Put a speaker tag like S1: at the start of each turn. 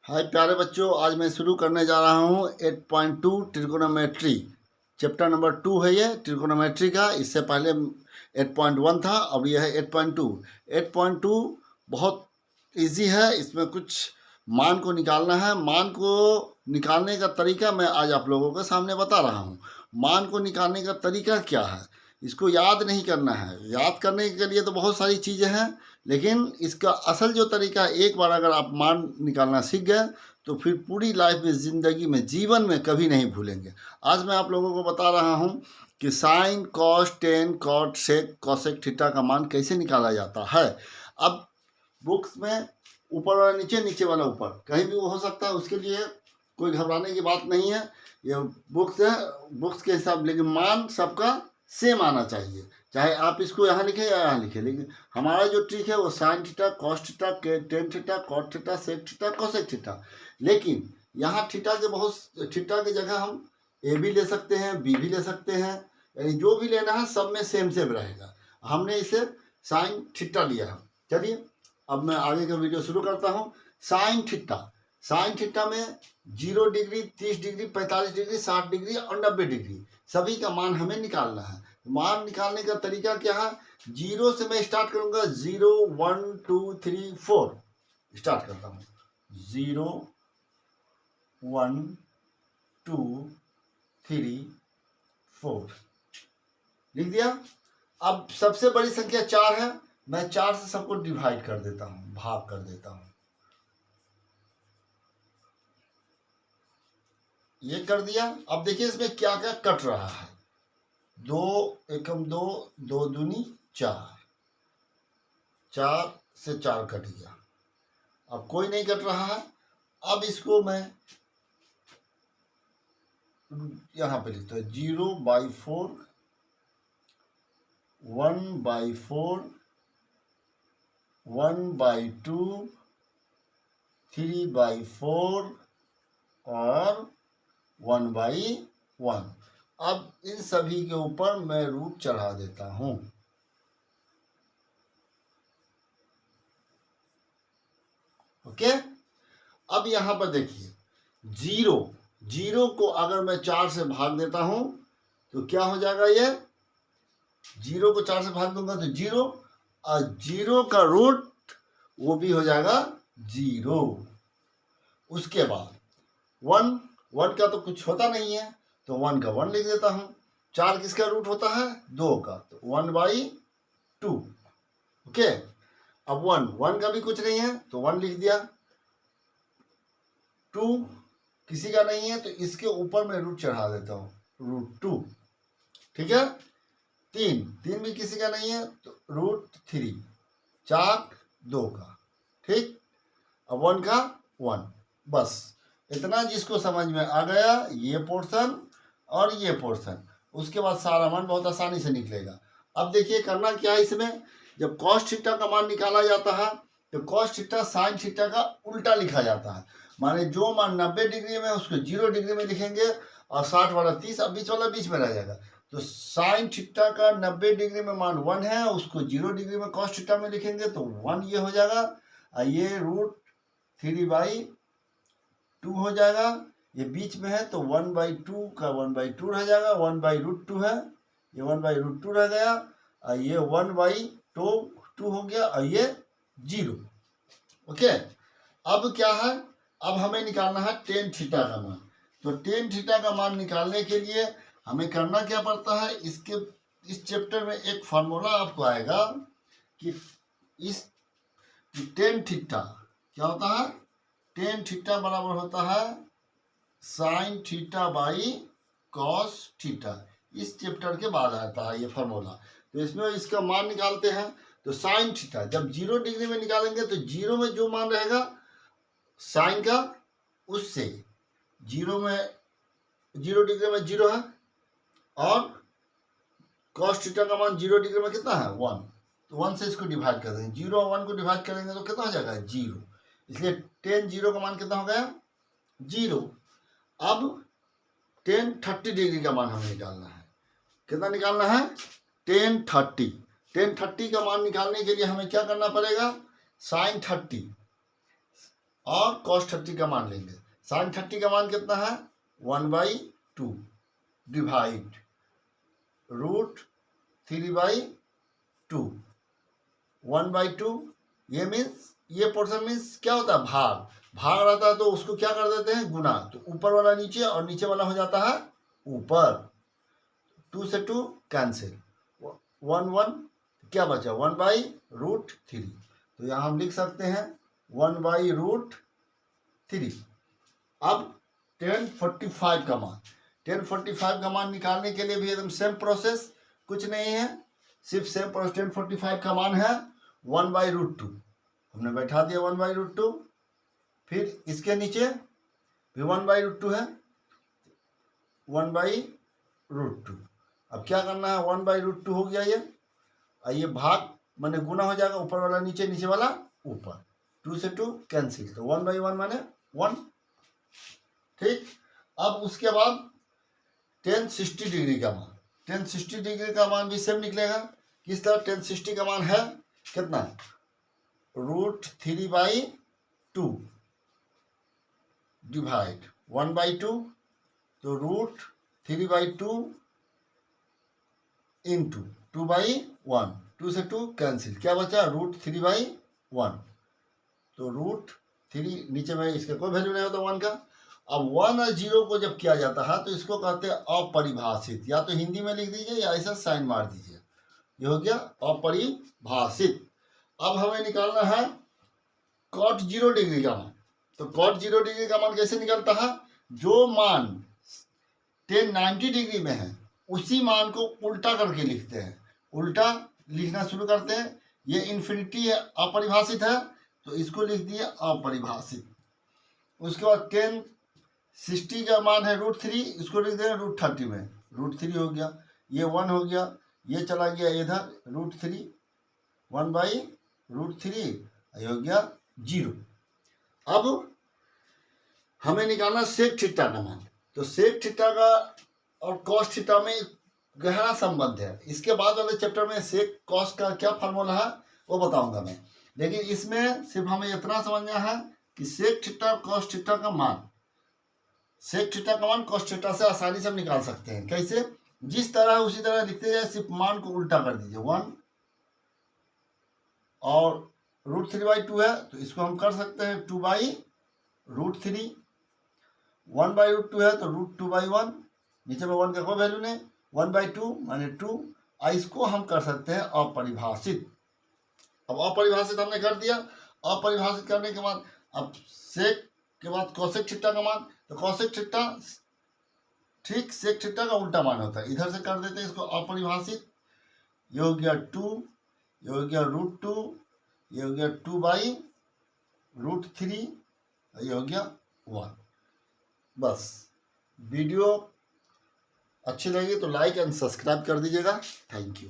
S1: हाय प्यारे बच्चों, आज मैं शुरू करने जा रहा हूँ 8.2 ट्रिगोनोमेट्री। चैप्टर नंबर 2 है ये ट्रिगोनोमेट्री का। इससे पहले 8.1 था, अब यह है 8.2। 8.2 बहुत इजी है। इसमें कुछ मान को निकालना है। मान को निकालने का तरीका मैं आज आप लोगों के सामने बता रहा हूँ। मान को निकालने का तरीका क्या है, इसको याद नहीं करना है। याद करने के लिए तो बहुत सारी चीज़ें हैं, लेकिन इसका असल जो तरीका है, एक बार अगर आप मान निकालना सीख गए तो फिर पूरी लाइफ में, ज़िंदगी में, जीवन में कभी नहीं भूलेंगे। आज मैं आप लोगों को बता रहा हूँ कि साइन, कॉस, टेन, कॉट, सेक, कॉसेक, थीटा का मान कैसे निकाला जाता है। अब बुक्स में ऊपर वाला नीचे, नीचे वाला ऊपर, कहीं भी वो हो सकता है, उसके लिए कोई घबराने की बात नहीं है। ये बुक्स है, बुक्स के हिसाब, लेकिन मान सबका सेम आना चाहिए। चाहे आप इसको यहाँ लिखें या यहाँ लिखें, लेकिन हमारा जो ट्रिक है वो sine theta, cos theta, tan theta, cot theta, sec theta, cosec theta. लेकिन यहाँ थीटा के बहुत, थीटा की जगह हम ए भी ले सकते हैं, बी भी ले सकते हैं, यानी जो भी लेना है सब में सेम सेम रहेगा। हमने इसे साइन थीटा लिया है। चलिए अब मैं आगे का वीडियो शुरू करता हूँ। साइन थीटा, साइन थीटा में 0 डिग्री, 30 डिग्री, 45 डिग्री, 60 डिग्री और 90 डिग्री सभी का मान हमें निकालना है। मान निकालने का तरीका क्या है, 0 से मैं स्टार्ट करूंगा। 0 1 2 3 4 स्टार्ट करता हूँ। 0 1 2 3 4 लिख दिया। अब सबसे बड़ी संख्या 4 है, मैं 4 से सबको डिवाइड कर देता हूँ, भाग कर देता हूँ। ये कर दिया। अब देखिए इसमें क्या क्या कट रहा है। 2 एकम 2, 2 दूनी 4, 4 से 4 कट गया। अब कोई नहीं कट रहा है। अब इसको मैं यहाँ पे लिखता हूँ 0/4, 1/4, 1/2, 3/4 और 1/1। अब इन सभी के ऊपर मैं रूट चढ़ा देता हूँ। ओके, अब यहां पर देखिए 0 को अगर मैं 4 से भाग देता हूं तो क्या हो जाएगा, ये 0 को 4 से भाग दूंगा तो 0, और 0 का रूट वो भी हो जाएगा 0। उसके बाद 1 का तो कुछ होता नहीं है तो 1 का 1 लिख देता हूं। 4 किसका रूट होता है, 2 का, तो 1/2। ओके, अब 1 का भी कुछ नहीं है तो 1 लिख दिया। 2 किसी का नहीं है तो इसके ऊपर मैं रूट चढ़ा देता हूँ, √2। ठीक है, 3 भी किसी का नहीं है तो √3। 4 2 का, ठीक। अब 1 का 1, बस इतना जिसको समझ में आ गया, ये पोर्शन और ये पोर्शन, उसके बाद सारा मान बहुत आसानी से निकलेगा। अब देखिए करना क्या है इसमें, जब कॉस थीटा का मान निकाला जाता है तो कॉस थीटा साइन थीटा का उल्टा लिखा जाता है। माने जो मान 90 डिग्री में उसको 0 डिग्री में लिखेंगे और 60 वाला 30, अब बीच वाला बीच में रह जाएगा। तो साइन थीटा का 90 डिग्री में मान 1 है, उसको 0 डिग्री में कॉस थीटा में लिखेंगे तो 1 ये हो जाएगा, और ये √3/2 हो जाएगा। ये बीच में है तो 1/2 का 1/2 रह जाएगा, 1/√2 है, ये 1/√2 रह गया, और ये 1/2 हो गया, और ये 0। ओके, अब क्या है, अब हमें निकालना है टेन थीटा का मान। तो टेन थीटा का मान निकालने के लिए हमें करना क्या पड़ता है, इस चैप्टर में एक फार्मूला आपको आएगा कि इस टेन थीटा क्या होता है, टेन थीटा बराबर होता है sine theta by cos theta. इस चैप्टर के बाद आता है ये फार्मूला। तो इसमें इसका मान निकालते हैं। तो साइन थीटा जब 0 डिग्री में निकालेंगे तो 0 में जो मान रहेगा साइन का, उससे 0 डिग्री में 0 है, और कॉस थीटा का मान 0 डिग्री में कितना है, 1। तो 1 से इसको डिवाइड कर देंगे, 0 और 1 को डिवाइड करेंगे तो कितना हो जाएगा, 0। इसलिए टेन 0 का मान कितना हो गया, 0। अब टेन 30 डिग्री का मान हमें निकालना है। कितना निकालना है, टेन 30 का मान निकालने के लिए हमें क्या करना पड़ेगा, साइन 30 और cos 30 का मान लेंगे। sin 30 का मान कितना है 1/2 डिवाइड √3/2 1/2। ये मीन्स ये पोर्शन मीन्स क्या होता है भाग रहता है तो उसको क्या कर देते हैं गुना, तो ऊपर वाला नीचे और नीचे वाला हो जाता है ऊपर। 2 से 2 कैंसिल 1 1 क्या बचा 1/√3। तो यहाँ हम लिख सकते हैं 1/√3। अब 1045 का मान 1045 का मान निकालने के लिए भी एकदम सेम प्रोसेस, कुछ नहीं है सिर्फ सेम प्रोसेस। 1045 का मान है 1/√2, हमने बैठा दिया 1/√2। फिर इसके नीचे भी 1/√2 है 1/√2। अब क्या करना है 1/√2 हो गया ये भाग माने गुना हो जाएगा, ऊपर वाला नीचे नीचे वाला ऊपर। 2 से 2 कैंसिल, तो 1/1 माने 1। ठीक, अब उसके बाद 1060 डिग्री का मान 1060 डिग्री का मान भी सेम निकलेगा। किस तरह 1060 का मान है कितना √3/2 डिवाइड 1/2, तो √3/2 इंटू 2/1, 2 से 2 कैंसिल, क्या बचा √3/1। तो √3 नीचे में इसका कोई वैल्यू नहीं होता 1 का। अब 1 और 0 को जब किया जाता है तो इसको कहते हैं अपरिभाषित, या तो हिंदी में लिख दीजिए या ऐसा साइन मार दीजिए, ये हो गया अपरिभाषित। अब हमें निकालना है cot 0 डिग्री का मान। तो cot 0 डिग्री का मान कैसे निकलता है, जो मान 1090 डिग्री में है उसी मान को उल्टा करके लिखते हैं, उल्टा लिखना शुरू करते हैं। ये इन्फिनिटी है अपरिभाषित है तो इसको लिख दिए अपरिभाषित। उसके बाद 1060 का मान है √3, इसको लिख दें √30 में, √3 हो गया, ये 1 हो गया, ये चला गया इधर √3 1/√3, ये हो गया 0। अब हमें निकालना सेक थीटा का मान। तो सेक थीटा का और कॉस थीटा में गहरा संबंध है। इसके बाद वाले चैप्टर में सेक कॉस का क्या फार्मूला है वो बताऊंगा मैं, लेकिन इसमें सिर्फ हमें इतना समझना है कि सेक थीटा और कॉस थीटा का मान, सेक थीटा का मान कॉस थीटा से आसानी से हम निकाल सकते हैं। कैसे, जिस तरह उसी तरह लिखते जाए, सिर्फ मान को उल्टा कर दीजिए। 1 और √3/2 है तो इसको हम कर सकते हैं 2/√3। 1/√2 है तो √2/1, नीचे में 1 का कोई वैल्यू नहीं, 1/2 माने 2। इसको हम कर सकते हैं अपरिभाषित। अब अपरिभाषित हमने कर दिया। अपरिभाषित करने के बाद अब सेक के बाद कोसेक थीटा का मान, तो कोसेक थीटा ठीक सेक थीटा का उल्टा मान होता है, इधर से कर देते हैं इसको अपरिभाषित। ये हो गया 2, ये हो गया √2, ये हो गया 2/√3, ये हो गया 1। बस, वीडियो अच्छी लगी तो लाइक एंड सब्सक्राइब कर दीजिएगा। Thank you.